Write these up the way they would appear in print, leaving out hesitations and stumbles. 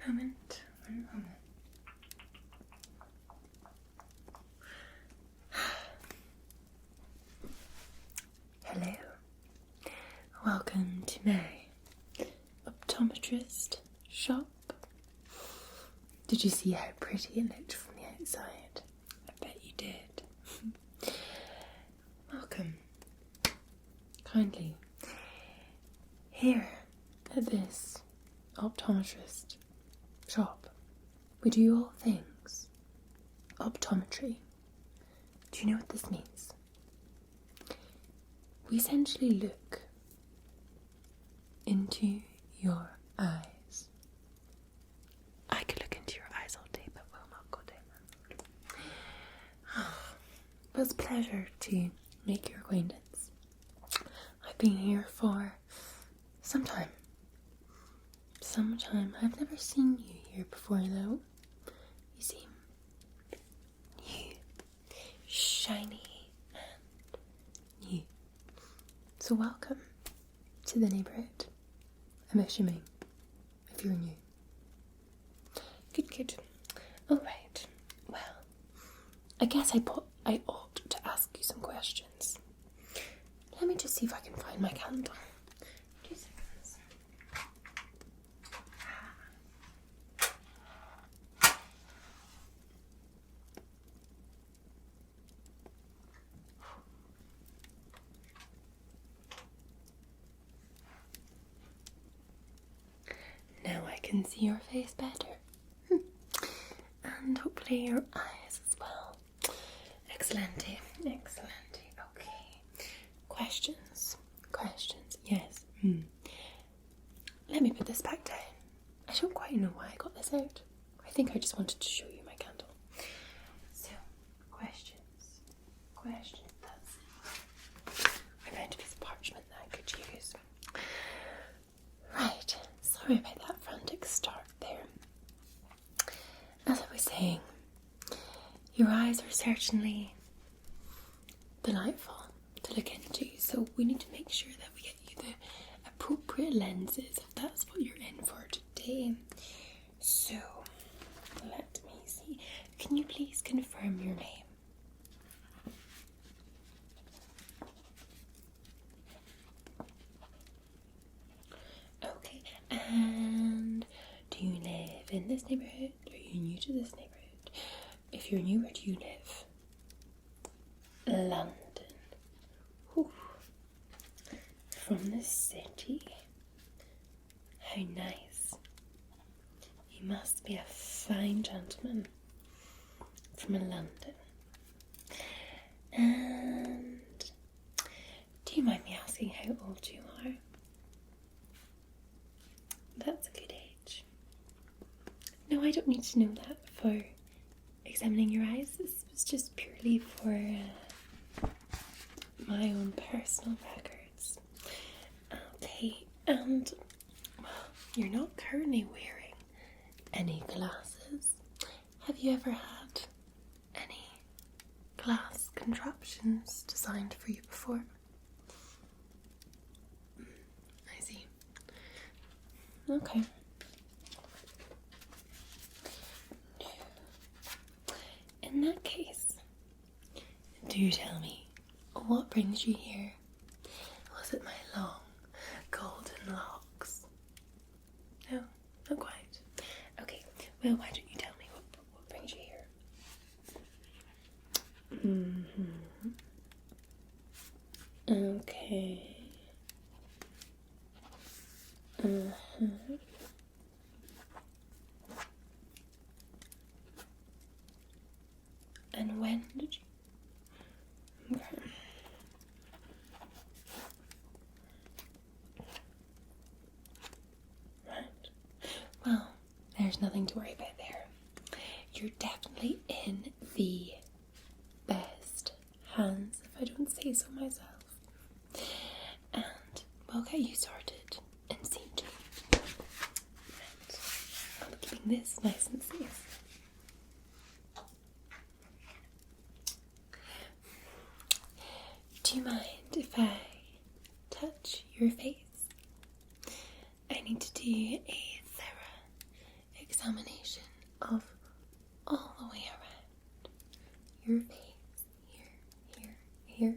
moment. Hello. Welcome to my optometrist shop. Did you see how pretty it looked from the outside? I bet you did. Welcome. Kindly. Here at this optometrist shop, we do all things optometry. Do you know what this means? We essentially look into your eyes. I could look into your eyes all day, but will not go down. But it's a pleasure to make your acquaintance. I've been here for some time. I've never seen you here before, though. You seem new, shiny, and new. So welcome to the neighbourhood. I'm assuming, if you're new. Good. Alright, well, I guess I ought to ask you some questions. Let me just see if I can find my candle. 2 seconds. Now I can see your face better. And hopefully your eyes as well. Excellente. Okay. Questions. Yes. Let me put this back down. I don't quite know why I got this out. I think I just wanted to show you my candle. So, questions. That's it. I found a piece of parchment that I could use. Right. Sorry about that frantic start there. As I was saying, your eyes are certainly delightful to look into, so we need to make sure that we get you the appropriate lenses if that's what you're in for today. So, let me see. Can you please confirm your name? Okay, and do you live in this neighbourhood? Are you new to this neighbourhood? If you're new, where do you live? London. Whew. From the city. How nice. You must be a fine gentleman from London. And do you mind me asking how old you are? That's a good age. No, I don't need to know that for examining your eyes. This was just purely for my own personal records. Okay, and well, you're not currently wearing any glasses. Have you ever had any glass contraptions designed for you before? I see. Okay. In that case, do tell me, what brings you here? Was it my long, golden locks? No, not quite. Okay, well, why don't you tell me what brings you here? Okay. And when did you? Okay. Right. Well, there's nothing to worry about there. You're definitely in the best hands, if I don't say so myself. And we'll get you sorted and seen to. Right. I'll be keeping this nice and safe. Do you mind if I touch your face? I need to do a thorough examination of all the way around your face, here, here,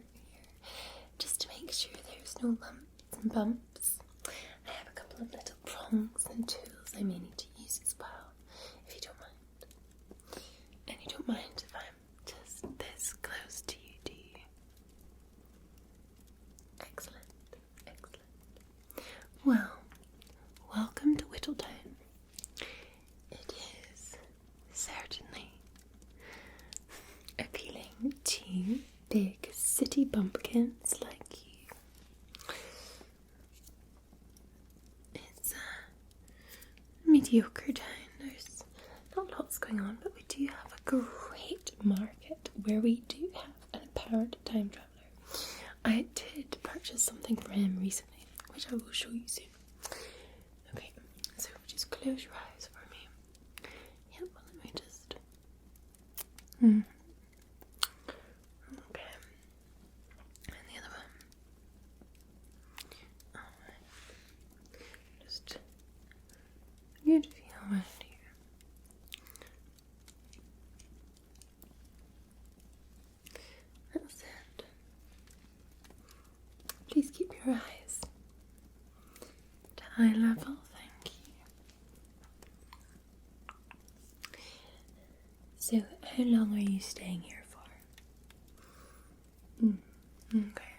just to make sure there's no lumps and bumps. I have a couple of little prongs and tools I may need to use as well, if you don't mind. And you don't mind if I'm just this close to you, do you? Excellent, excellent. Well, welcome to Whittletown. It is certainly appealing to big city bumpkins like you. It's a mediocre town. There's not lots going on, but we do have a great market where we do have an apparent time traveller. I did purchase something for him recently, which I will show you soon. Okay, so just close your eyes for me. Yep, let me just... Okay. And the other one. Alright. Just good feel around here. That's it. Please keep your eyes at eye level, thank you. So, how long are you staying here for? Okay.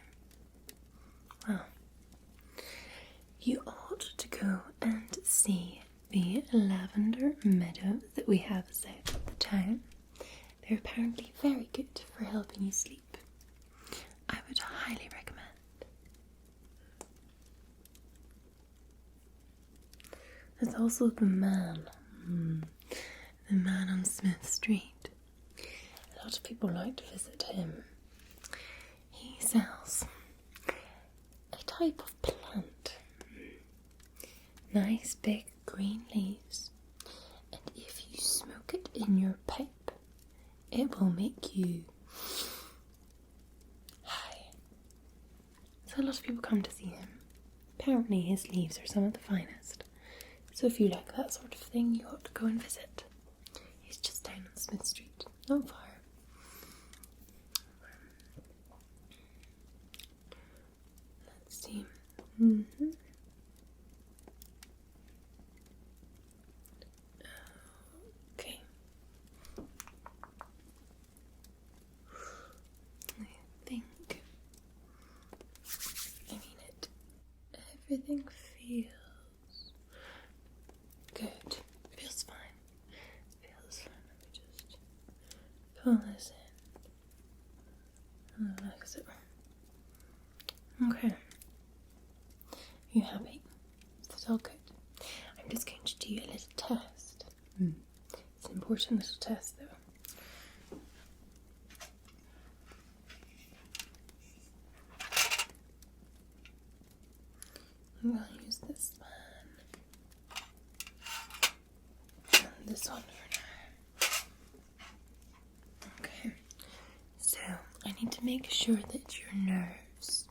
Well, you ought to go and see the lavender meadows that we have south of the town. They're apparently very good for helping you sleep. I would highly recommend. There's also the man on Smith Street. A lot of people like to visit him. He sells a type of plant. Nice big green leaves. And if you smoke it in your pipe, it will make you high. So a lot of people come to see him. Apparently his leaves are some of the finest. So if you like that sort of thing, you ought to go and visit. He's just down on Smith Street, not far. Let's see. Okay. Everything feels good. Feels fine. Feels fine. Let me just pull this in and relax it. Okay. You happy? Is that all good? I'm just going to do a little test. It's an important little test though. I'm going to use this one and this one for now. Okay, so I need to make sure that your nerves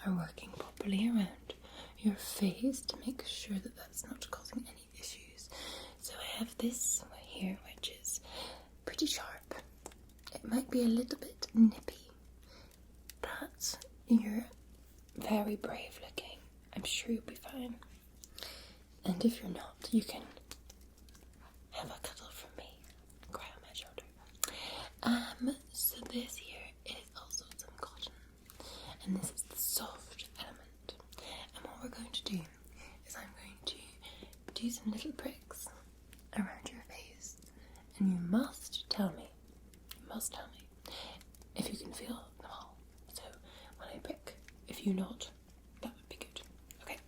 are working properly around your face to make sure that that's not causing any issues. So I have this here, which is pretty sharp. It might be a little bit nippy, but you're very brave looking. I'm sure you'll be fine. And if you're not, you can have a cuddle from me. Cry on my shoulder. So this here is also some cotton. And this is the soft element. And what we're going to do is I'm going to do some little pricks around your face. And you must tell me if you can feel them all. So when I prick, if you nod, that would be good. Okay.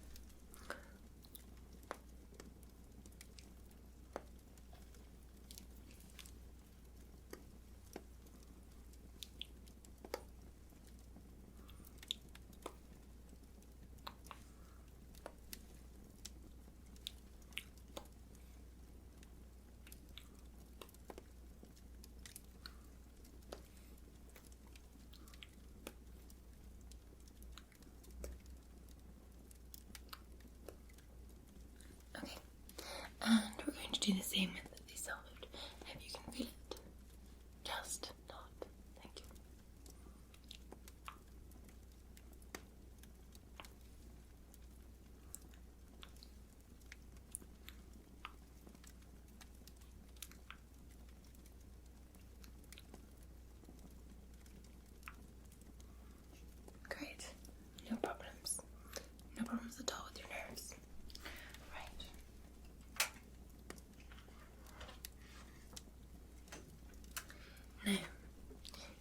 And we're going to do the same with the soft. If you can feel it, just nod. Thank you. Great. No problems. No problems at all with your nerves. Right. Now,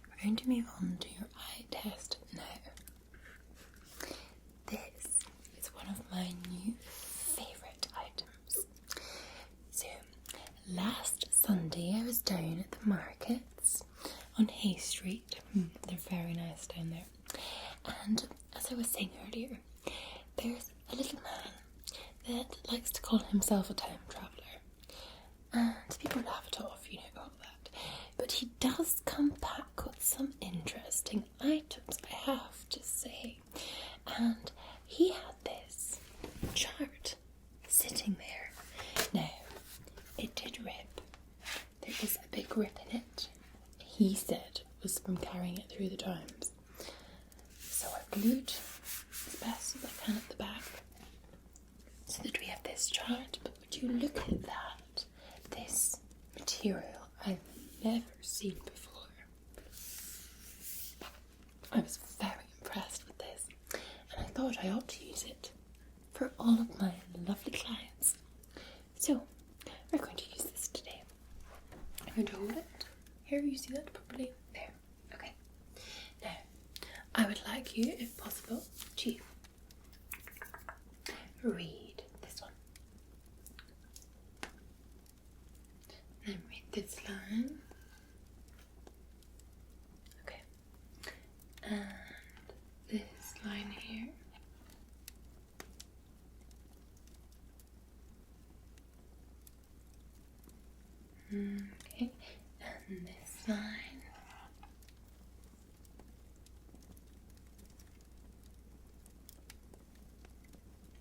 we're going to move on to your eye test now. This is one of my new favourite items. So, last Sunday I was down at the markets on Hay Street. They're very nice down there. And as I was saying earlier, there's a little man that likes to call himself a time traveller. And people laugh it off, you know, all that. But he does come back with some interesting items, I have to say. And he had this chart sitting there. Now, it did rip. There is a big rip in it. He said it was from carrying it through the times. So I glued as best as I can at the back so that we have this chart. But would you look at that? This material I've never seen before. I was very impressed with this, and I thought I ought to use it for all of my lovely clients. So we're going to use this today. I'm going to hold it. Here, you see that properly? There. Okay. Now, I would like you, if possible, to read this one. Then read this line. Okay. And this line here. Okay. And this line.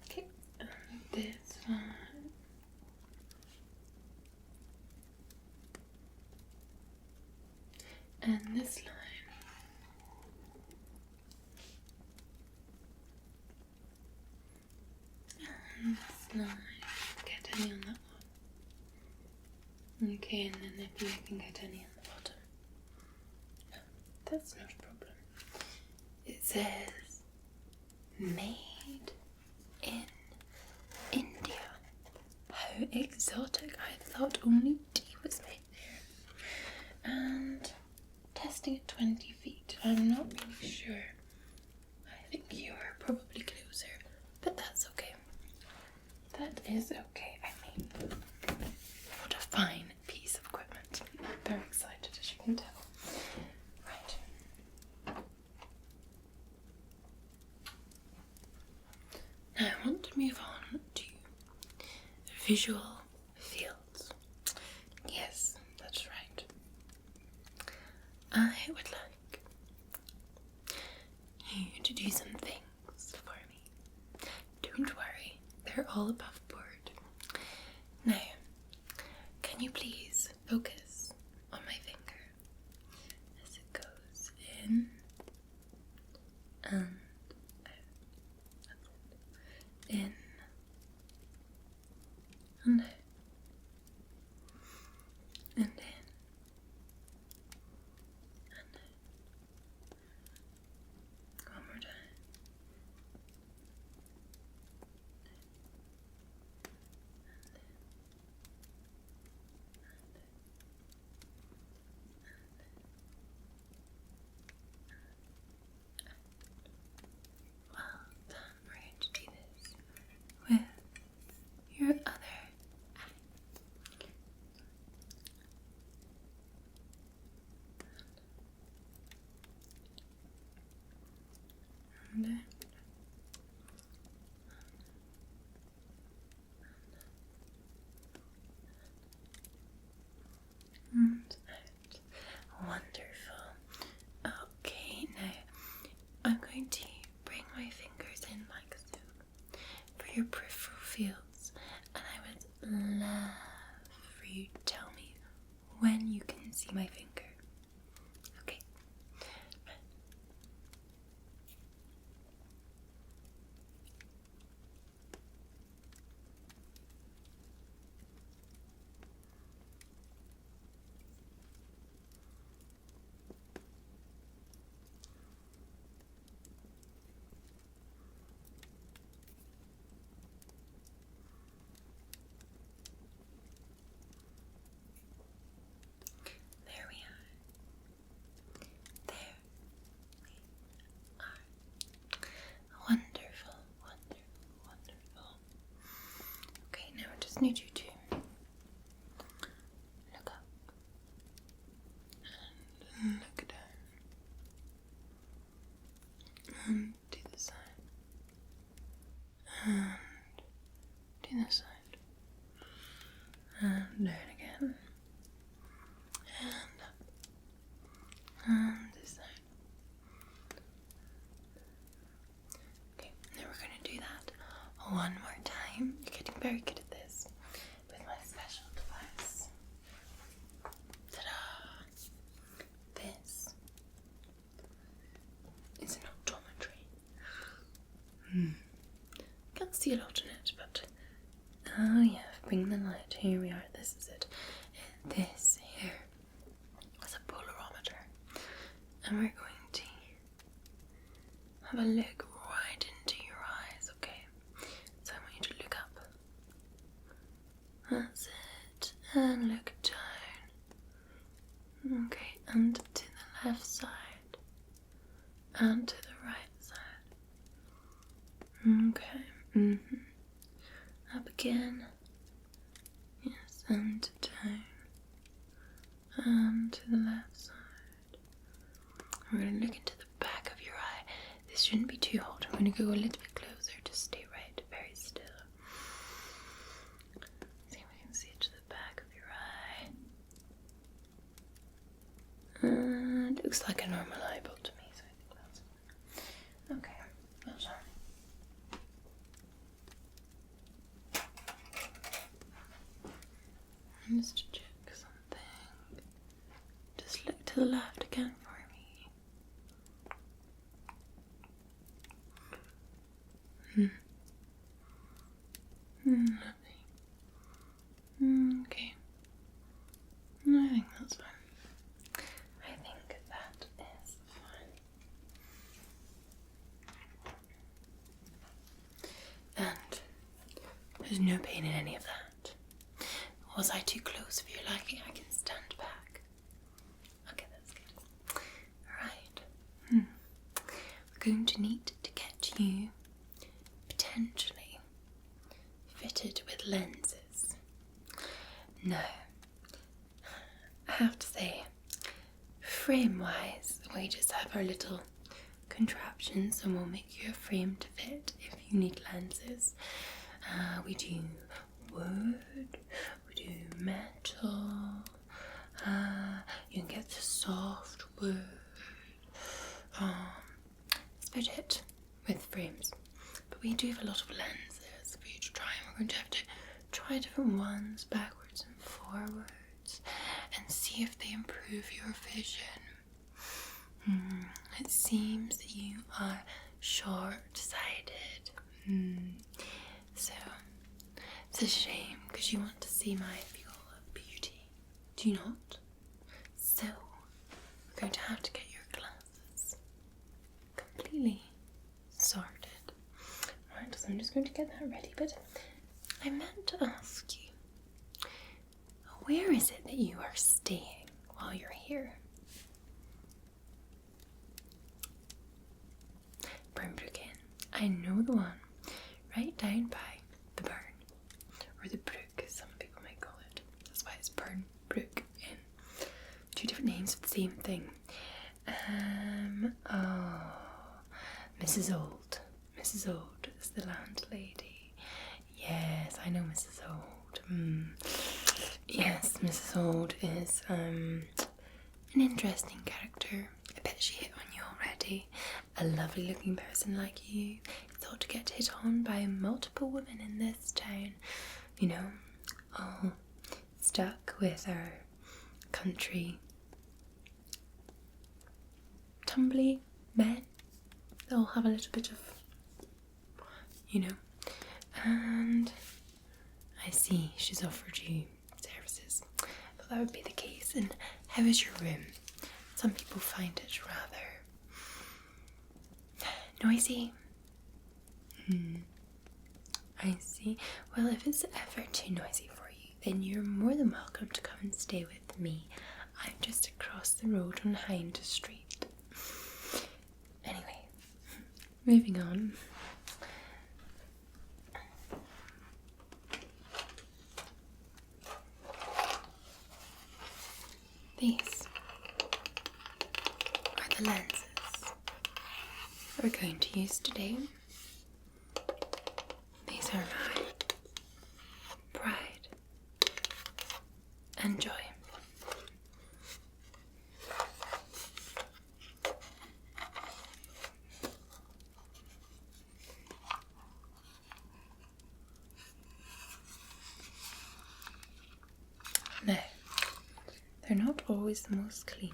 Okay. And this line. And this line. And this line. Get any on that one. Okay, and then if you can get any on the bottom. No, that's not a problem. It says made in India. How exotic. I thought only tea was made there. And testing at 20 feet. I'm not really sure. I think you are probably closer, but that's okay. That is okay. I mean, what a fine piece of equipment. I'm very excited, as you can tell. Right. Now I want to move on to visual fields. Yes, that's right. I would like you to do some things for me. Don't worry, they're all above board. Now, can you please focus on my finger as it goes in and out? That's it. In and out. And in. One more time. Well done. We're going to do this with your other eye. And in. And out. Wonderful. Okay, now I'm going to bring my fingers in like so for your peripheral fields, and I would love for you to tell me when you can see my finger. Okay. There we are. There we are. Wonderful, wonderful, wonderful. Okay, now I just need you to look up and look down and to the side and to the side and down again and up and this side. Okay, now we're going to do that one more time. You're getting very good at this with my special device. Ta-da! This is an optometry. Can't see a lot in it, but oh yeah, bring the light. Here we are. This is it. This here is a Polarometer, and we're going to have a look right into your eyes. Okay, so I want you to look up. That's it, and look down. Okay, and to the left side, and to the right side. Okay. Up again. Yes, and down. And to the left side. We're going to look into the back of your eye. This shouldn't be too hot. I'm going to go a little bit closer. Just stay right very still. See if we can see it to the back of your eye. And it looks like a normal eyeball to me, so I think that's fine. Okay, well done. Just to check something. Just look to the left again for me. Lovely. Okay. I think that's fine. I think that is fine. And there's no pain in any of that. Was I too close for your liking? I can stand back. Okay, that's good. Alright. We're going to need to get you potentially fitted with lenses. Now, I have to say, frame-wise, we just have our little contraptions and we'll make you a frame to fit if you need lenses. We do wood, we do metal, you can get the soft wood. That's about it with frames. But we do have a lot of lenses for you to try, and we're going to have to try different ones backwards and forwards and see if they improve your vision. It seems that you are short-sighted. So it's a shame because you want to see my feel of beauty. Do you not? So we're going to have to get your glasses completely sorted. Right, so I'm just going to get that ready, but I meant to ask you, where is it that you are staying while you're here? Burnbrook Inn. I know the one. Right down by the burn. Or the brook, as some people might call it. That's why it's Burnbrook Inn. Two different names for the same thing. Mrs. Old. Mrs. Old is the landlady. Yes, I know Mrs. Old. Yes, Mrs. Old is an interesting character. I bet she hit on you already. A lovely looking person like you thought to get hit on by multiple women in this town. You know, all stuck with our country tumbly men. They'll have a little bit of, and I see she's offered you services. But that would be the case. And how is your room? Some people find it rather noisy. I see. Well, if it's ever too noisy for you, then you're more than welcome to come and stay with me. I'm just across the road on Hind Street. Anyway, moving on. These are the lenses we're going to use today. These are my pride and joy. Now, they're not always the most clean.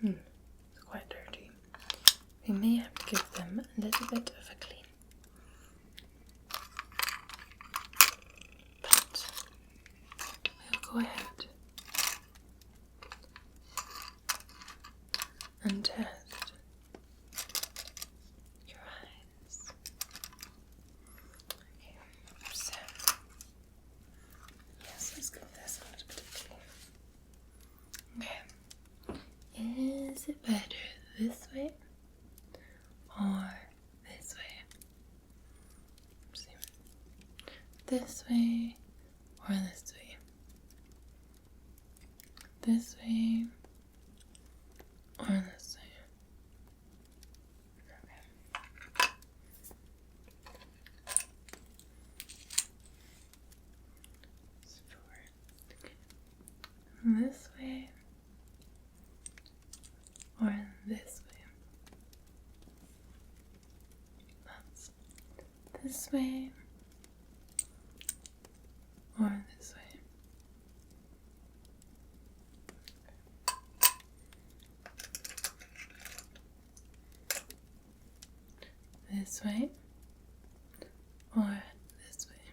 It's quite dirty. We may have to give them a little bit of a clean. But we'll go ahead and test your eyes. Okay, so yes, let's give this a little bit of clean. Okay. Is it better this way or this way? Let's see. This way or this way? This way or this way? Okay. It's for this way or this way? That's this way or this way? This way or this way?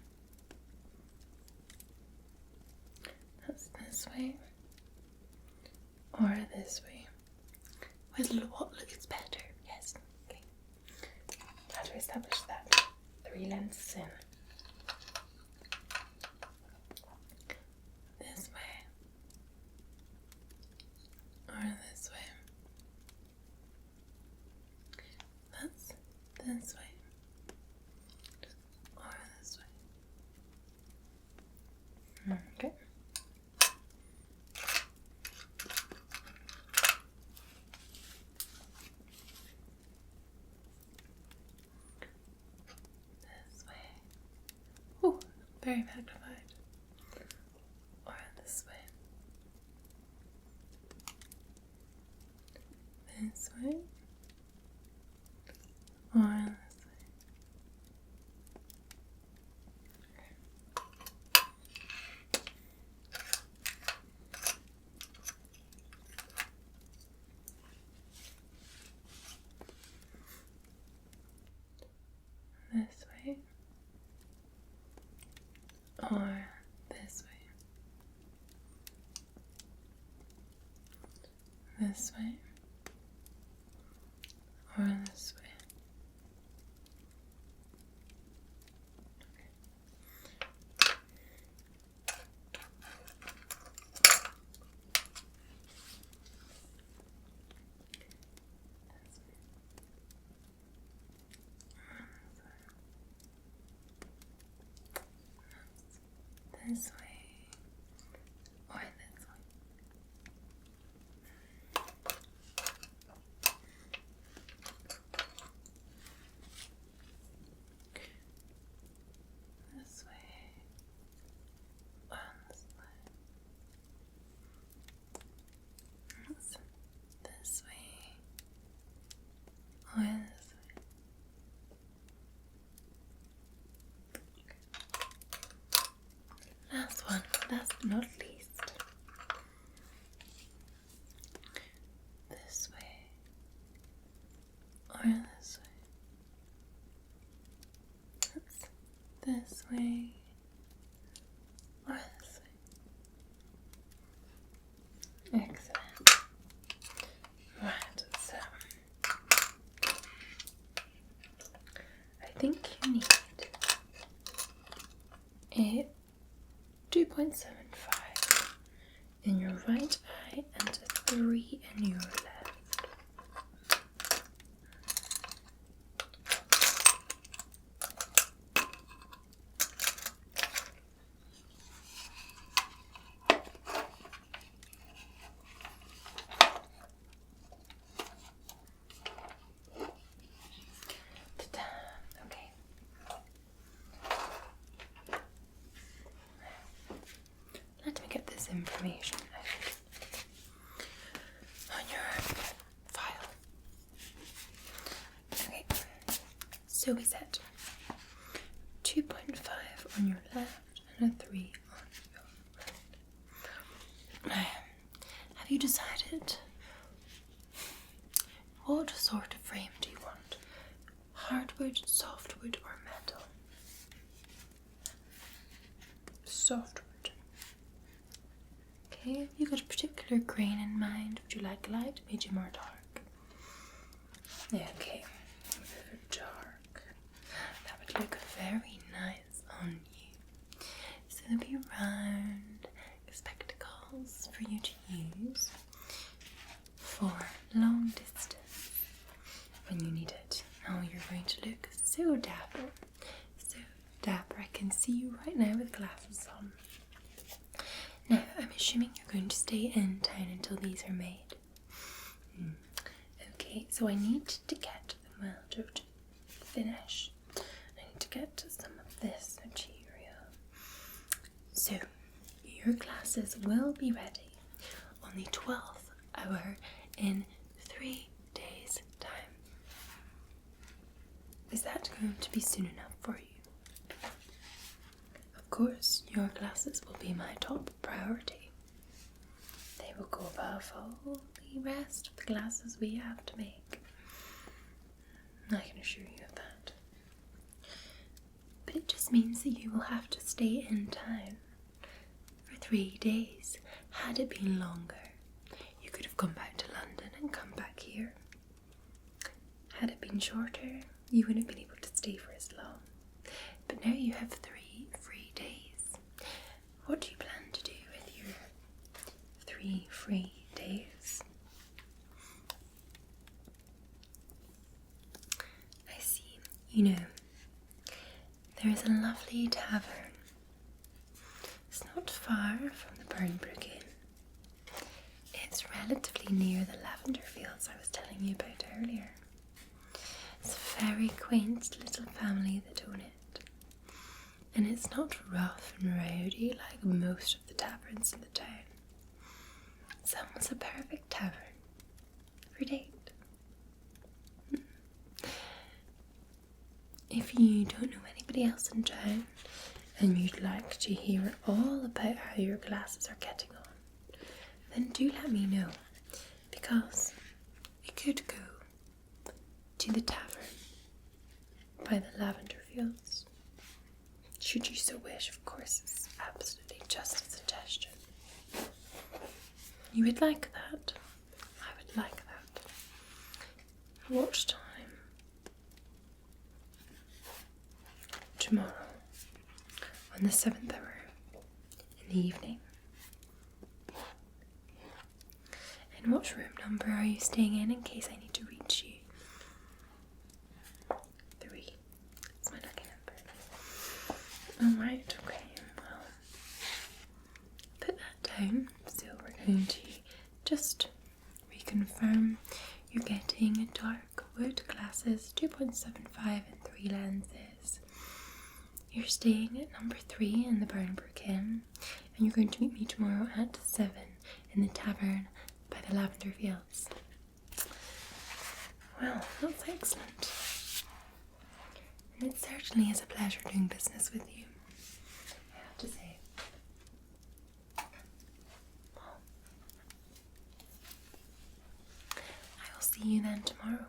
That's this way or this way? What looks better? Yes. Okay. How to establish that? 3 lenses in. This way or this way? That's this way or this way? Okay. This way. Oh, very magnified. Or this way. This way. Or this way. This way or this way? This way or this way? This way or this way? This way or this way? That's this way or this way? this way or this way. Excellent. Right, so I think you need a 2.75 in your right eye and a 3 in your left. Okay. Let me get this information out on your file. Okay, so we said 2.5 on your left and a 3 on your right. Have you decided what sort of frame do you want? Hardwood, softwood, or metal? Softwood. Okay, have you got a particular grain in mind? Would you like light, medium, or dark? Yeah, okay. Dark. That would look very nice on you. So there'll be round spectacles for you to use for long distance when you need it. Oh, you're going to look so dapper. So dapper. I can see you right now with glasses on. Now, I'm assuming you're going to stay in town until these are made. Okay, so I need to get the welder to finish. I need to get some of this material. So, your glasses will be ready on the 12th hour in 3 days' time. Is that going to be soon enough for you? Of course, your glasses will be my top priority. They will go above all the rest of the glasses we have to make. I can assure you of that. But it just means that you will have to stay in town for 3 days. Had it been longer, you could have gone back to London and come back here. Had it been shorter, you wouldn't have been able to stay for as long. But now you have 3 free days. What do you plan to do with your 3 free days? I see. You know, there is a lovely tavern. It's not far from the Burnbrook Inn. It's relatively near the lavender fields I was telling you about earlier. It's a very quaint little family that own it. And it's not rough and rowdy like most of the taverns in the town. It's almost a perfect tavern for a date. If you don't know anybody else in town and you'd like to hear all about how your glasses are getting on, then do let me know, because we could go to the tavern by the lavender fields. Should you so wish, of course, it's absolutely just a suggestion. You would like that? I would like that. What time? Tomorrow, on the 7th hour, in the evening. And what room number are you staying in case I need to reach you? 3. That's my lucky number. Alright, okay, well, put that down. So we're going to just reconfirm you're getting dark wood glasses, 2.75 and 3 lenses. You're staying at number 3 in the Burnbrook Inn, and you're going to meet me tomorrow at 7 in the tavern by the lavender fields. Well, that's excellent. And it certainly is a pleasure doing business with you, I have to say. Well, I will see you then tomorrow.